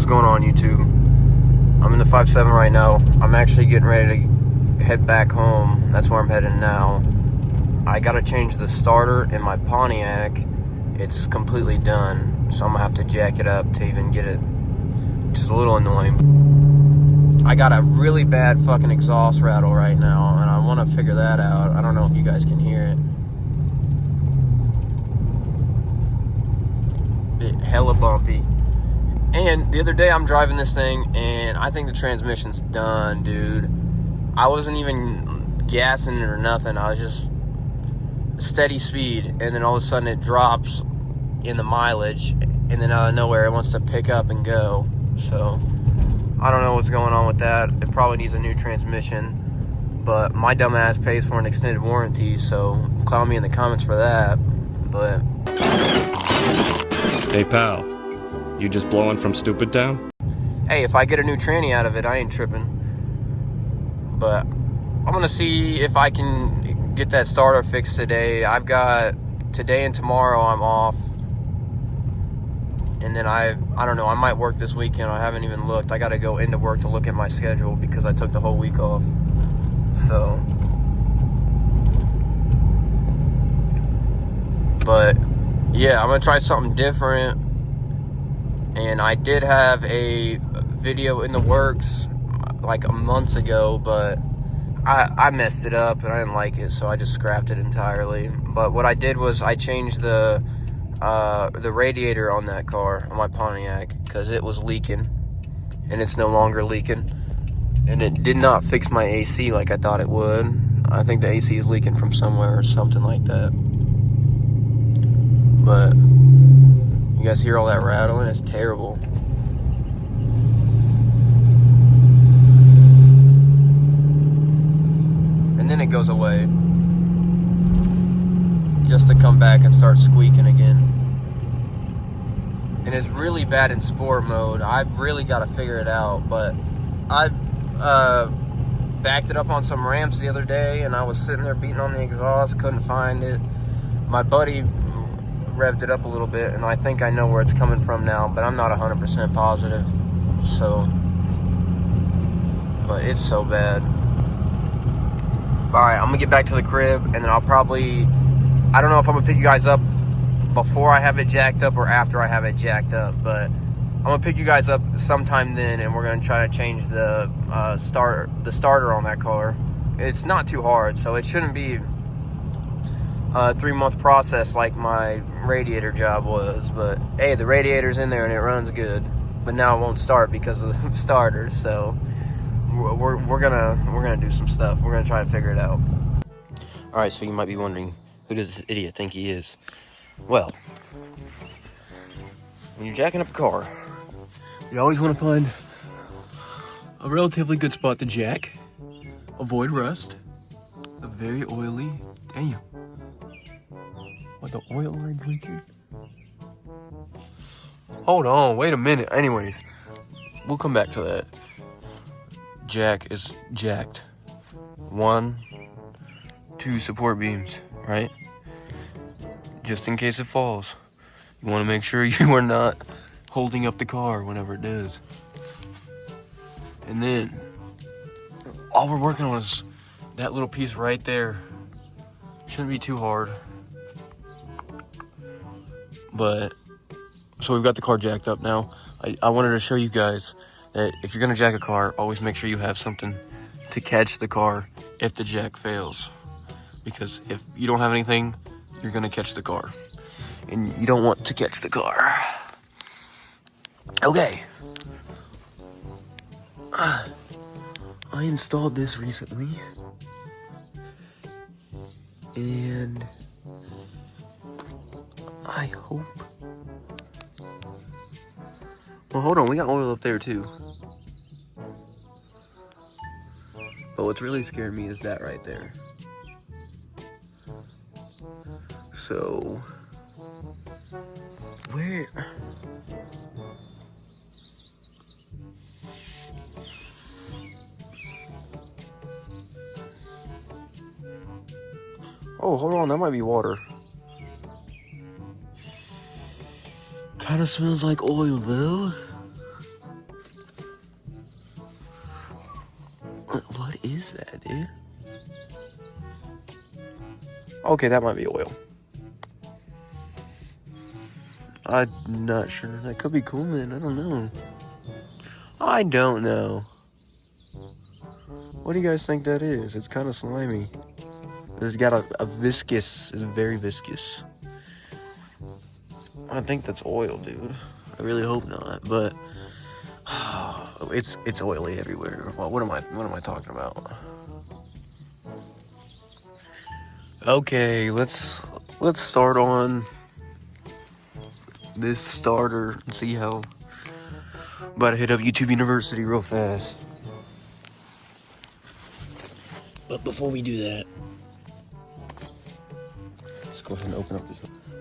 What's going on, YouTube? I'm in the 5.7 right now. I'm actually getting ready to head back home. That's where I'm heading now. I gotta change the starter in my Pontiac. It's completely done, so I'm gonna have to jack it up to even get it, which is a little annoying. I got a really bad fucking exhaust rattle right now, and I want to figure that out. I don't know if you guys can hear it. Hella bumpy. And the other day I'm driving this thing and I think the transmission's done, dude. I wasn't even gassing it or nothing. I was just steady speed, and then all of a sudden it drops in the mileage, and then out of nowhere it wants to pick up and go. So I don't know what's going on with that. It probably needs a new transmission, but my dumb ass pays for an extended warranty, so clown me in the comments for that. But hey pal, you just blowing from Stupid Town? hey, if I get a new tranny out of it, I ain't tripping. But I'm gonna see if I can get that starter fixed today. I've got today and tomorrow I'm off, and then I don't know, I might work this weekend. I haven't even looked. I gotta go into work to look at my schedule because I took the whole week off. So, but yeah, I'm gonna try something different. And I did have a video in the works like months ago, but I messed it up and I didn't like it, so I just scrapped it entirely. But what I did was I changed the radiator on that car, on my Pontiac, because it was leaking, and it's no longer leaking. And it did not fix my AC like I thought it would. I think the AC is leaking from somewhere or something like that. But you guys hear all that rattling? It's terrible. And then it goes away, just to come back and start squeaking again. And it's really bad in sport mode. I've really got to figure it out. But I backed it up on some ramps the other day, and I was sitting there beating on the exhaust, couldn't find it. My buddy revved it up a little bit, and I think I know where it's coming from now, but I'm not 100% positive. So, but it's so bad. Alright, I'm gonna get back to the crib, and then I'll probably, I don't know if I'm gonna pick you guys up before I have it jacked up or after I have it jacked up, but I'm gonna pick you guys up sometime then, and we're gonna try to change the starter on that car. It's not too hard, so it shouldn't be a 3-month process like my radiator job was. But hey, the radiator's in there and it runs good, but now it won't start because of the starter. So we're gonna do some stuff. We're gonna try to figure it out. All right, so you might be wondering, who does this idiot think he is? Well, when you're jacking up a car, you always want to find a relatively good spot to jack, avoid rust, a very oily, damn. What, the oil line's leaking? Hold on, wait a minute. Anyways, we'll come back to that. Jack is jacked. 1, 2 support beams, right? Just in case it falls. You want to make sure you are not holding up the car whenever it does. And then, all we're working on is that little piece right there. Shouldn't be too hard. But, so we've got the car jacked up now. I wanted to show you guys that if you're gonna jack a car, always make sure you have something to catch the car if the jack fails. Because if you don't have anything, you're gonna catch the car. And you don't want to catch the car. Okay. I installed this recently. And I hope. Well, hold on, we got oil up there too. But what's really scaring me is that right there. So, where? Oh, hold on, that might be water. Kind of smells like oil though. What is that, dude? Okay, that might be oil. I'm not sure. That could be Coolman. I don't know. I don't know. What do you guys think that is? It's kind of slimy. It's got a viscous. It's very viscous. I think that's oil, dude. I really hope not, but it's oily everywhere. Well, what am I talking about? Okay, let's start on this starter and see how. About to hit up YouTube University real fast. But before we do that, let's go ahead and open up this.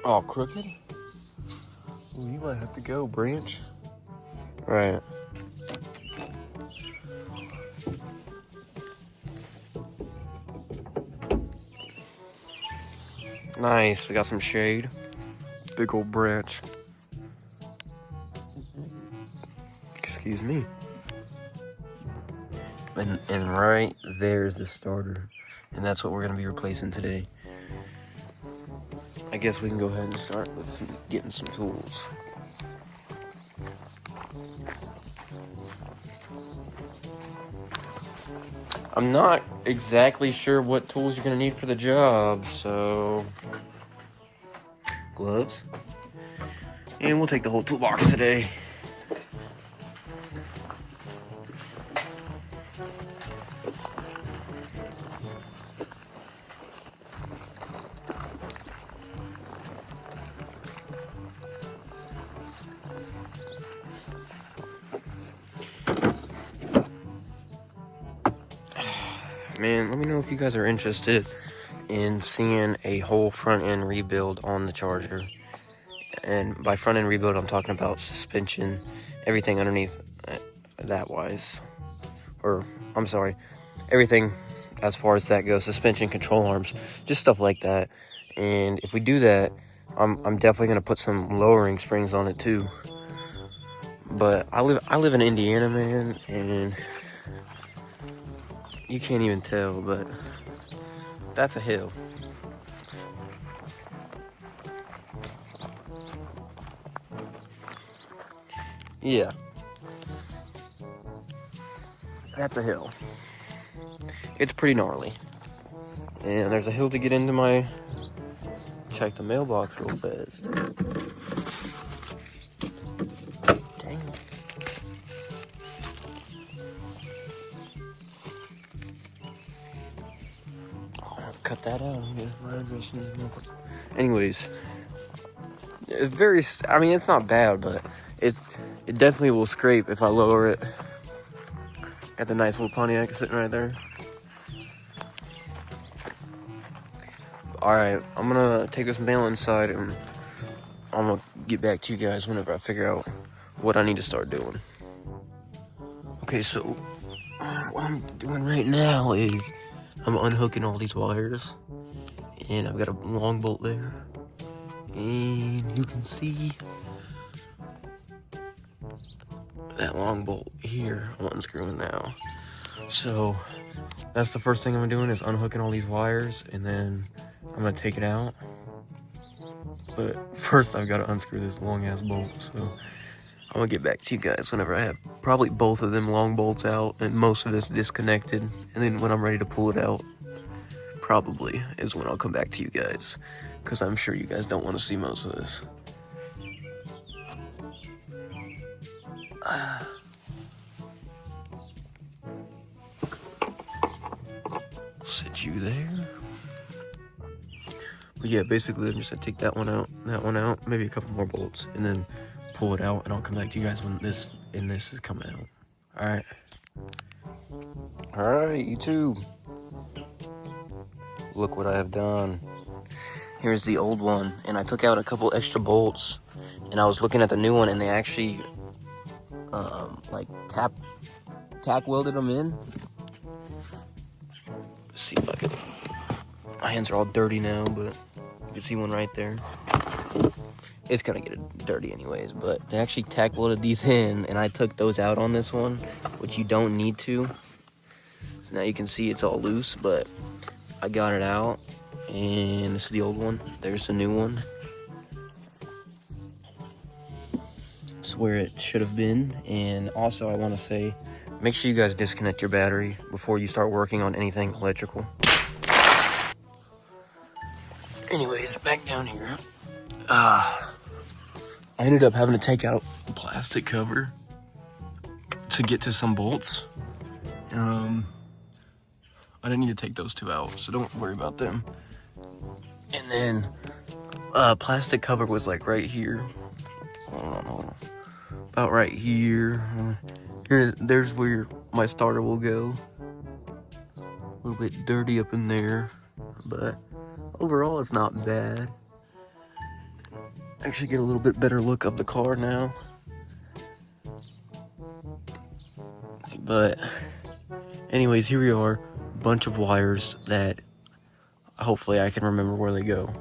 Oh, crooked? Ooh, you might have to go, Branch. Right. Nice, we got some shade. Big old branch. Excuse me. And right there's the starter. And that's what we're gonna be replacing today. I guess we can go ahead and start with getting some tools. I'm not exactly sure what tools you're gonna need for the job, so gloves. And we'll take the whole toolbox today. Man, let me know if you guys are interested in seeing a whole front end rebuild on the Charger. And by front end rebuild, I'm talking about suspension, everything underneath that wise. Or, I'm sorry, everything as far as that goes, suspension, control arms, just stuff like that. And if we do that, I'm definitely gonna put some lowering springs on it too. But I live in Indiana, man, and you can't even tell, but that's a hill. Yeah. That's a hill. It's pretty gnarly. And there's a hill to get into my... Check the mailbox real fast. Dang. I'll cut that out. My address is... Anyways. It's very... I mean, it's not bad, but it definitely will scrape if I lower it. Got the nice little Pontiac sitting right there. Alright, I'm gonna take this mail inside and I'm gonna get back to you guys whenever I figure out what I need to start doing. Okay, so what I'm doing right now is I'm unhooking all these wires. And I've got a long bolt there. And you can see that long bolt here I'm unscrewing now. So that's the first thing I'm doing is unhooking all these wires, and then I'm gonna take it out. But first I've got to unscrew this long ass bolt, so I'm gonna get back to you guys whenever I have probably both of them long bolts out and most of this disconnected. And then when I'm ready to pull it out, probably is when I'll come back to you guys, because I'm sure you guys don't want to see most of this. Sit you there. But yeah, basically I'm just gonna take that one out, maybe a couple more bolts, and then pull it out, and I'll come back to you guys when this is coming out. Alright. Alright, YouTube. Look what I have done. Here's the old one, and I took out a couple extra bolts, and I was looking at the new one, and they actually like tack welded them in. Let's see if I can. My hands are all dirty now, but you can see one right there. It's gonna get dirty anyways, but they actually tack welded these in, and I took those out on this one, which you don't need to. So now you can see it's all loose, but I got it out. And this is the old one. There's the new one. It's where it should have been. And also I want to say, make sure you guys disconnect your battery before you start working on anything electrical. Anyways, back down here. I ended up having to take out the plastic cover to get to some bolts. I didn't need to take those two out, so don't worry about them. And then plastic cover was like right here. Hold on. About right here. There's where my starter will go. A little bit dirty up in there, but overall it's not bad. Actually get a little bit better look of the car now. But anyways, here we are. Bunch of wires that hopefully I can remember where they go.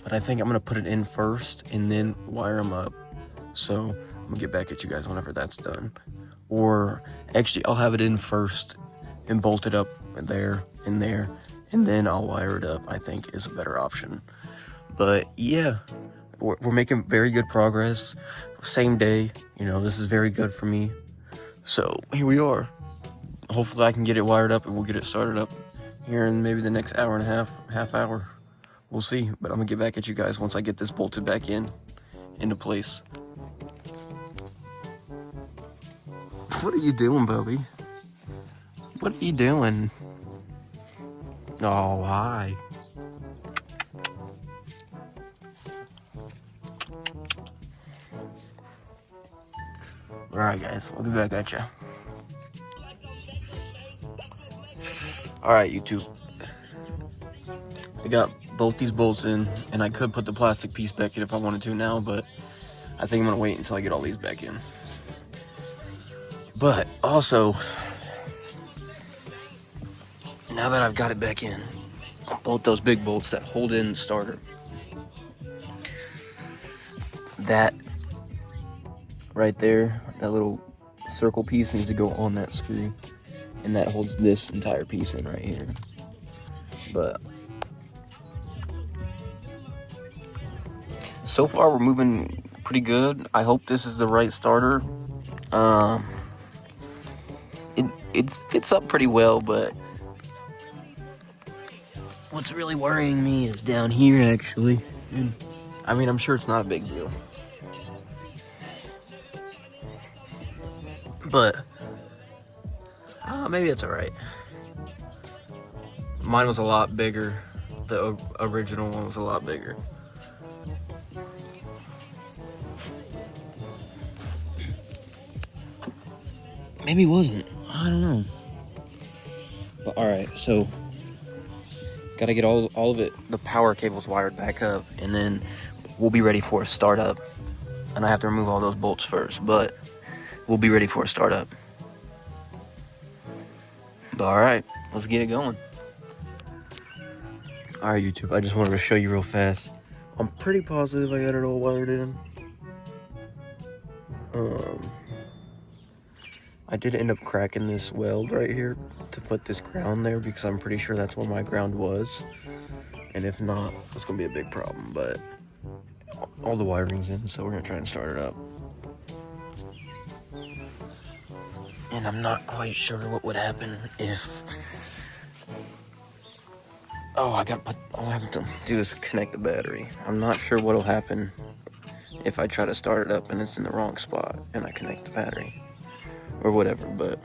But I think I'm gonna put it in first and then wire them up. So I'm gonna get back at you guys whenever that's done. Or actually I'll have it in first and bolt it up there and there, and then I'll wire it up, I think is a better option. But yeah, we're making very good progress. Same day, you know, this is very good for me. So here we are. Hopefully I can get it wired up and we'll get it started up here in maybe the next hour and a half hour. We'll see, but I'm gonna get back at you guys once I get this bolted back into place. What are you doing, Bubby? What are you doing? Oh, hi. Alright guys, we'll be back at you. Alright YouTube. I got both these bolts in, and I could put the plastic piece back in if I wanted to now, but I think I'm gonna wait until I get all these back in. But also, now that I've got it back in, both those big bolts that hold in the starter, that right there, that little circle piece needs to go on that screw, and that holds this entire piece in right here. But so far we're moving pretty good. I hope this is the right starter. It fits up pretty well, but what's really worrying me is down here actually. I mean, I'm sure it's not a big deal, but maybe it's all right. Mine was a lot bigger. The original one was a lot bigger. Maybe it wasn't. I don't know. But all right, so gotta get all of it, the power cables wired back up, and then we'll be ready for a startup. And I have to remove all those bolts first, but we'll be ready for a startup. But all right, let's get it going. All right, YouTube, I just wanted to show you real fast. I'm pretty positive I got it all wired in. I did end up cracking this weld right here to put this ground there because I'm pretty sure that's where my ground was. And if not, it's gonna be a big problem, but all the wiring's in, so we're gonna try and start it up. And I'm not quite sure what would happen if... Oh, all I have to do is connect the battery. I'm not sure what'll happen if I try to start it up and it's in the wrong spot and I connect the battery. Or whatever, but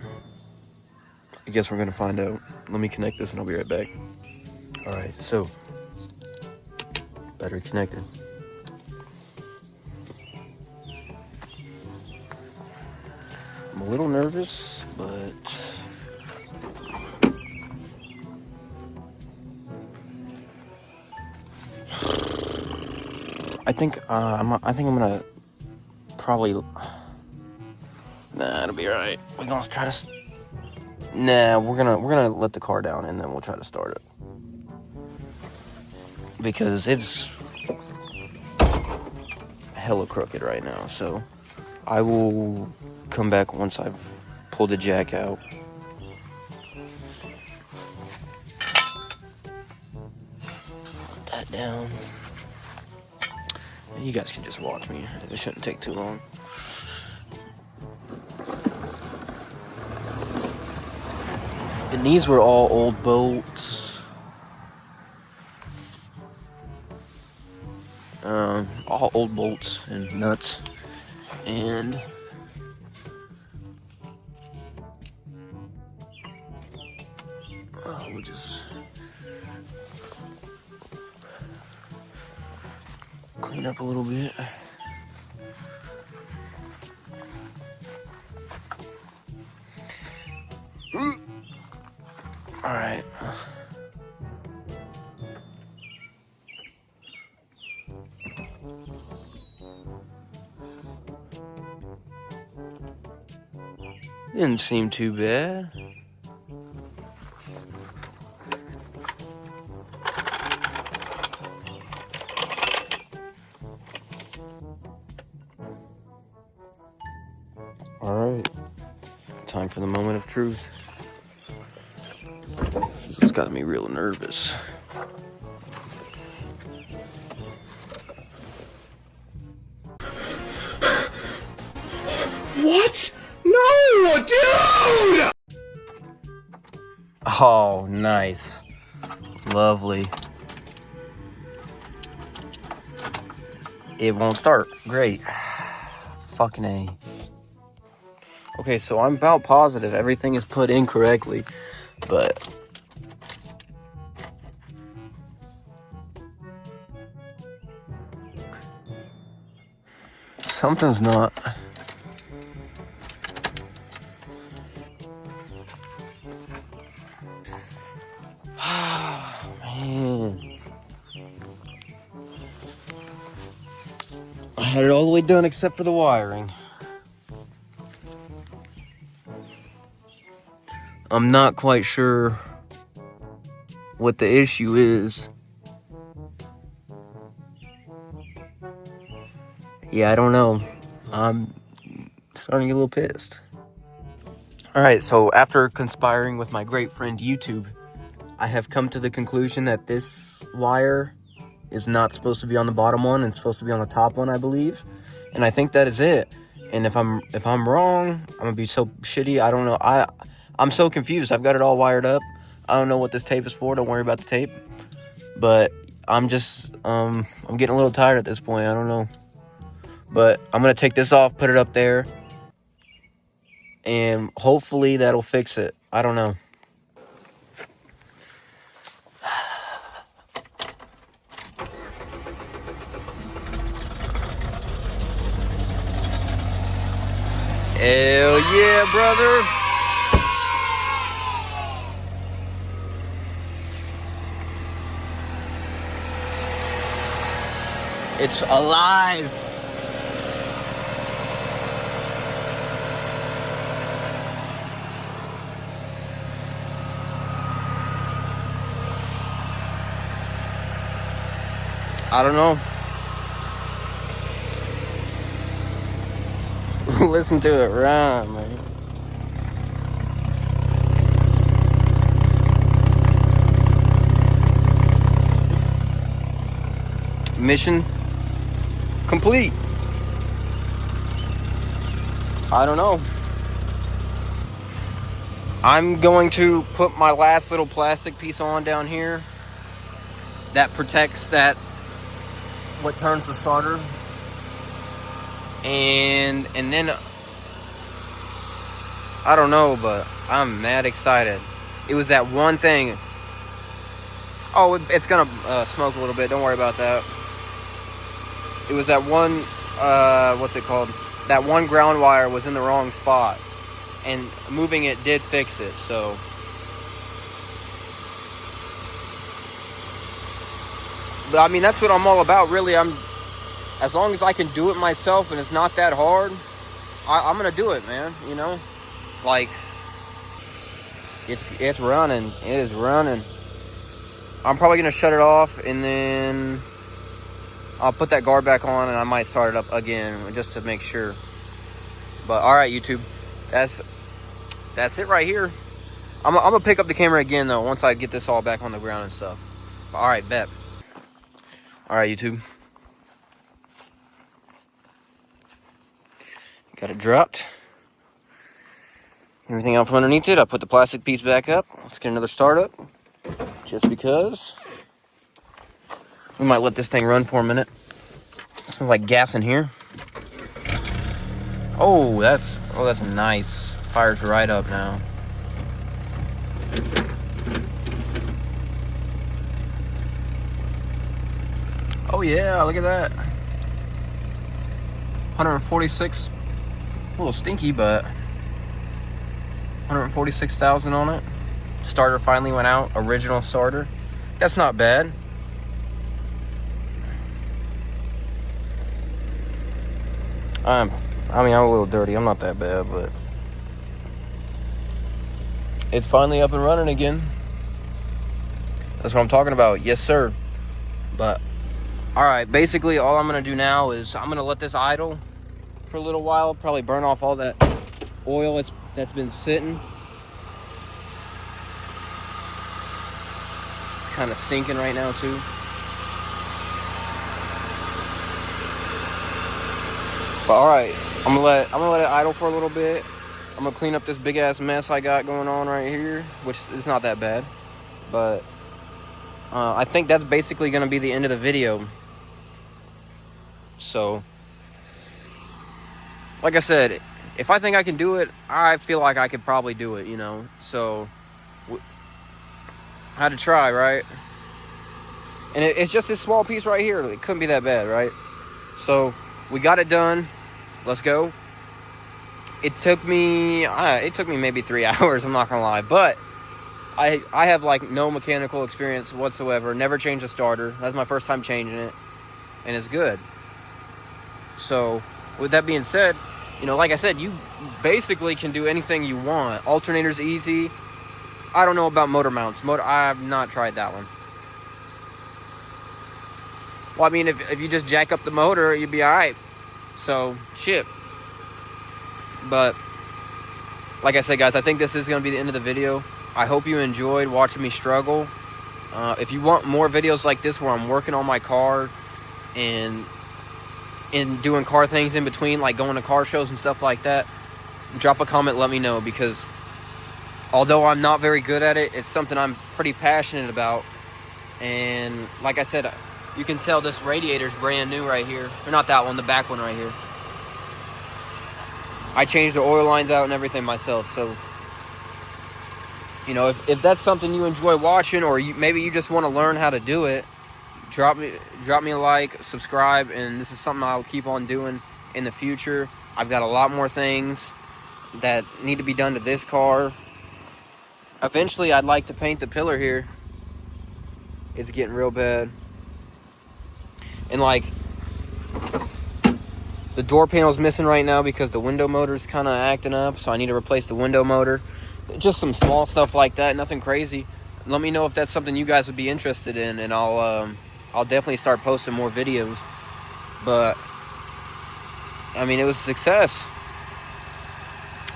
I guess we're gonna find out. Let me connect this and I'll be right back. All right, so battery connected. I'm a little nervous, but I think I'm gonna probably. Nah, it'll be alright. We're gonna try to. Nah, we're gonna let the car down and then we'll try to start it because it's hella crooked right now. So I will come back once I've pulled the jack out down. You guys can just watch me. It shouldn't take too long. And these were all old bolts. All old bolts and nuts. And we'll just clean up a little bit. All right. Didn't seem too bad. All right. Time for the moment of truth. This has got me real nervous. What? No, dude! Oh, nice. Lovely. It won't start. Great. Fucking A. Okay, so I'm about positive everything is put in correctly, but something's not. Man. I had it all the way done except for the wiring. I'm not quite sure what the issue is. Yeah, I don't know. I'm starting to get a little pissed. Alright, so after conspiring with my great friend YouTube, I have come to the conclusion that this wire is not supposed to be on the bottom one and supposed to be on the top one, I believe. And I think that is it. And if I'm wrong, I'm gonna be so shitty. I don't know. I'm so confused. I've got it all wired up. I don't know what this tape is for. Don't worry about the tape. But I'm just I'm getting a little tired at this point. I don't know. But I'm gonna take this off, put it up there, and hopefully that'll fix it. I don't know. Hell yeah, brother. It's alive. I don't know. Listen to it run, man. Mission complete. I don't know. I'm going to put my last little plastic piece on down here that protects that, what turns the starter. And then I don't know, but I'm mad excited. It was that one thing. Oh, it's gonna smoke a little bit. Don't worry about that. It was that one, what's it called? That one ground wire was in the wrong spot, and moving it did fix it. So but I mean, that's what I'm all about, really. As long as I can do it myself and it's not that hard, I'm gonna do it, man. You know, like it's running. It is running. I'm probably gonna shut it off and then I'll put that guard back on and I might start it up again just to make sure. But all right, YouTube, that's it right here. I'm gonna pick up the camera again though once I get this all back on the ground and stuff. All right, bet. All right, YouTube. Got it dropped. Everything out from underneath it. I put the plastic piece back up. Let's get another start up. Just because. We might let this thing run for a minute. Smells like gas in here. Oh, that's nice. Fires right up now. Oh yeah, look at that. 146. A little stinky, but 146,000 on it. Starter finally went out. Original starter. That's not bad. I mean, I'm a little dirty. I'm not that bad, but it's finally up and running again. That's what I'm talking about. Yes, sir. But all right, basically all I'm gonna do now is I'm gonna let this idle for a little while. Probably burn off all that oil that's been sitting. It's kind of stinking right now too. But all right, I'm gonna let it idle for a little bit. I'm gonna clean up this big ass mess I got going on right here, which is not that bad. But I think that's basically gonna be the end of the video. So, like I said, if I think I can do it, I feel like I could probably do it, you know. So, I had to try, right? And it's just this small piece right here. It couldn't be that bad, right? So, we got it done. Let's go. It took me maybe 3 hours, I'm not gonna lie. But I have like no mechanical experience whatsoever. Never changed a starter. That's my first time changing it. And it's good. So, with that being said, you know, like I said, you basically can do anything you want. Alternator's easy. I don't know about motor mounts. I have not tried that one. Well, I mean, if you just jack up the motor, you'd be alright. So, shit. But, like I said, guys, I think this is going to be the end of the video. I hope you enjoyed watching me struggle. If you want more videos like this where I'm working on my car and doing car things in between, like going to car shows and stuff like that, drop a comment, let me know, because although I'm not very good at it, it's something I'm pretty passionate about. And like I said, you can tell this radiator's brand new right here. Or not that one, the back one right here. I changed the oil lines out and everything myself. So, you know, if that's something you enjoy watching, or maybe you just want to learn how to do it, drop me a like, subscribe, and this is something I'll keep on doing in the future. I've got a lot more things that need to be done to this car. Eventually, I'd like to paint the pillar here. It's getting real bad. And like, the door panel's missing right now because the window motor's kind of acting up, so I need to replace the window motor. Just some small stuff like that, nothing crazy. Let me know if that's something you guys would be interested in, and I'll definitely start posting more videos. But I mean, it was a success.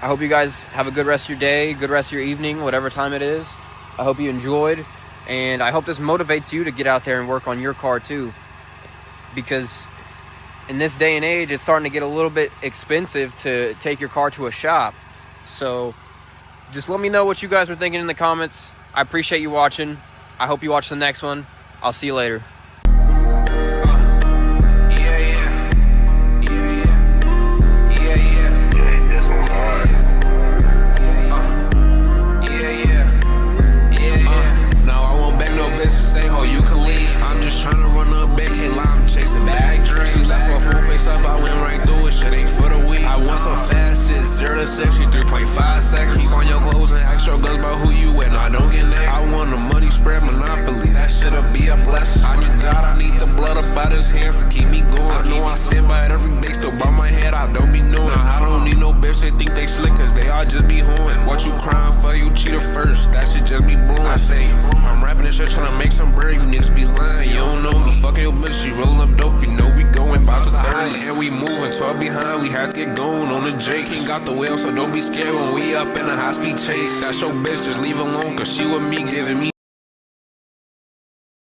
I hope you guys have a good rest of your day, good rest of your evening, whatever time it is. I hope you enjoyed, and I hope this motivates you to get out there and work on your car too. Because in this day and age, it's starting to get a little bit expensive to take your car to a shop. So just let me know what you guys are thinking in the comments. I appreciate you watching. I hope you watch the next one. I'll see you later. Tryna make some bread, you niggas be lying. You don't know me. Fucking your bitch, she rollin' up dope. You know we going by to the 30. And we moving 12 behind. We have to get going on the J. King got the wheel, so don't be scared when we up in a high speed chase. That's your bitch, just leave alone, cause she with me giving me